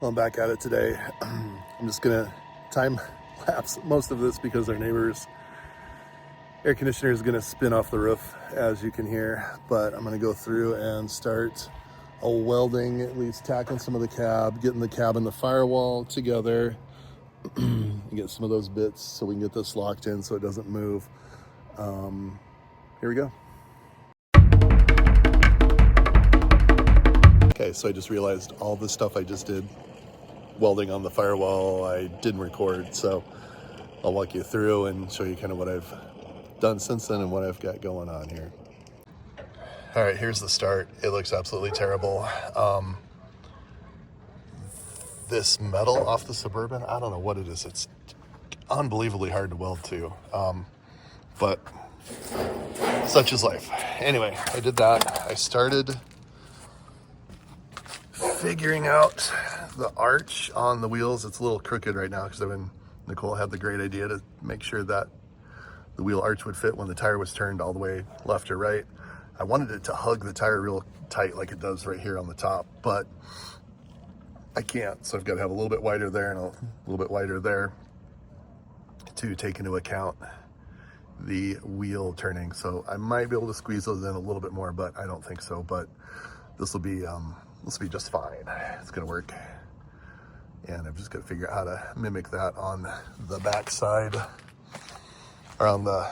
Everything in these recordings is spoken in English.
Well, I'm back at it today. I'm just gonna time lapse most of this because our neighbor's air conditioner is gonna spin off the roof, as you can hear. But I'm gonna go through and start welding, at least tacking some of the cab, getting the cab and the firewall together, and get some of those bits so we can get this locked in so it doesn't move. Here we go. Okay, so I just realized all the stuff I just did welding on the firewall I didn't record, so I'll walk you through and show you kind of what I've done since then and what I've got going on here. All right, here's the start. It looks absolutely terrible. This metal off the Suburban, I don't know what it is. It's unbelievably hard to weld to, but such is life. Anyway, I did that. I started figuring out the arch on the wheels. It's a little crooked right now because Nicole had the great idea to make sure that the wheel arch would fit when the tire was turned all the way left or right. I wanted it to hug the tire real tight like it does right here on the top, but I can't. So I've got to have a little bit wider there and a little bit wider there to take into account the wheel turning. So I might be able to squeeze those in a little bit more, but I don't think so. But this will be just fine. It's gonna work. And I've just got to figure out how to mimic that on the back side, or on the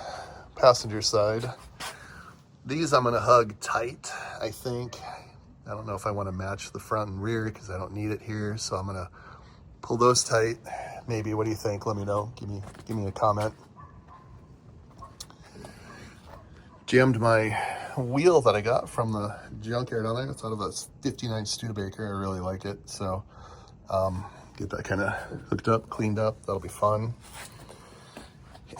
passenger side. These I'm gonna hug tight, I think. I don't know if I want to match the front and rear because I don't need it here. So I'm gonna pull those tight. Maybe, what do you think? Let me know. Give me a comment. Jammed my wheel that I got from the junkyard on there. It's out of a 59 Studebaker. I really like it. So get that kind of hooked up, cleaned up. That'll be fun.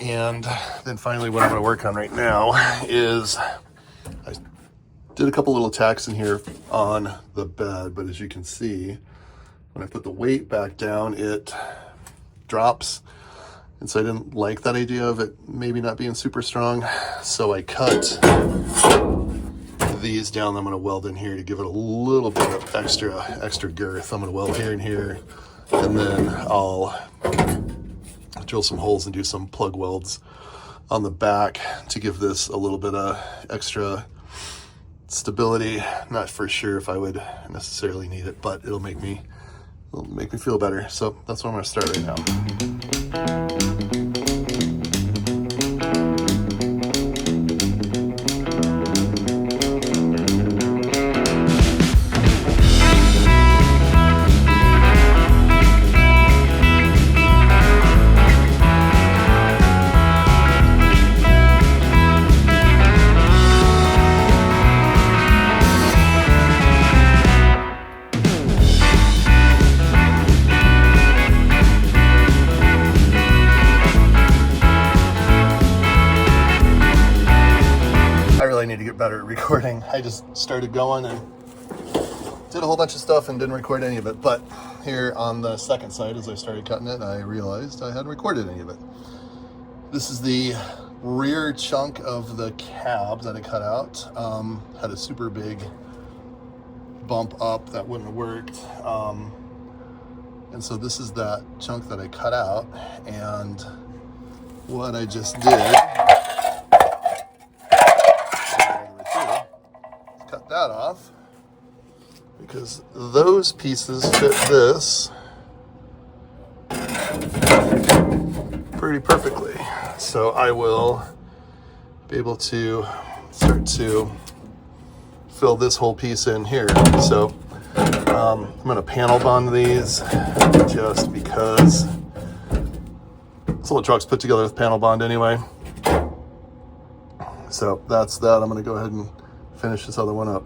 And then finally what I'm going to work on right now is I did a couple little tacks in here on the bed, but as you can see, when I put the weight back down, it drops. And so I didn't like that idea of it maybe not being super strong. So I cut these down. I'm going to weld in here to give it a little bit of extra girth. I'm going to weld here and here, and then I'll drill some holes and do some plug welds on the back to give this a little bit of extra stability. Not for sure if I would necessarily need it, but it'll make me feel better. So that's what I'm going to start right now. I need to get better at recording. I just started going and did a whole bunch of stuff and didn't record any of it. But here on the second side, as I started cutting it, I realized I hadn't recorded any of it. This is the rear chunk of the cab that I cut out. Had a super big bump up that wouldn't have worked. And so this is that chunk that I cut out. And what I just did, cut that off because those pieces fit this pretty perfectly. So I will be able to start to fill this whole piece in here. So I'm going to panel bond these just because this whole truck's put together with panel bond anyway. So that's that. I'm going to go ahead and finish this other one up.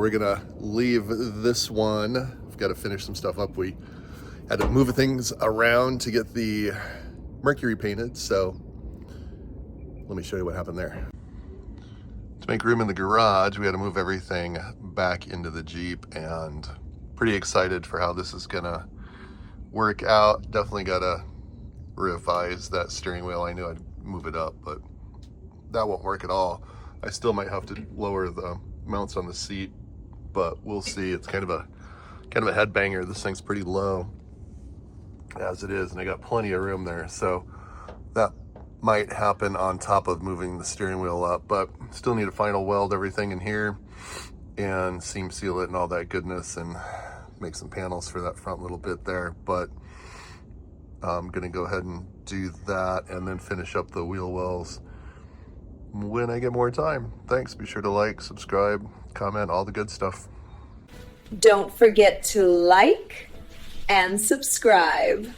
we're gonna leave this one. We've got to finish some stuff up. We had to move things around to get the Mercury painted, so let me show you what happened there. To make room in the garage, we had to move everything back into the Jeep, and pretty excited for how this is gonna work out. Definitely gotta revise that steering wheel. I knew I'd move it up, but that won't work at all. I still might have to lower the mounts on the seat, but we'll see. It's kind of a headbanger. This thing's pretty low as it is, and I got plenty of room there, so that might happen on top of moving the steering wheel up, but still need to final weld everything in here and seam seal it and all that goodness and make some panels for that front little bit there. But I'm gonna go ahead and do that and then finish up the wheel wells when I get more time. Thanks. Be sure to like, subscribe, comment, all the good stuff. Don't forget to like and subscribe.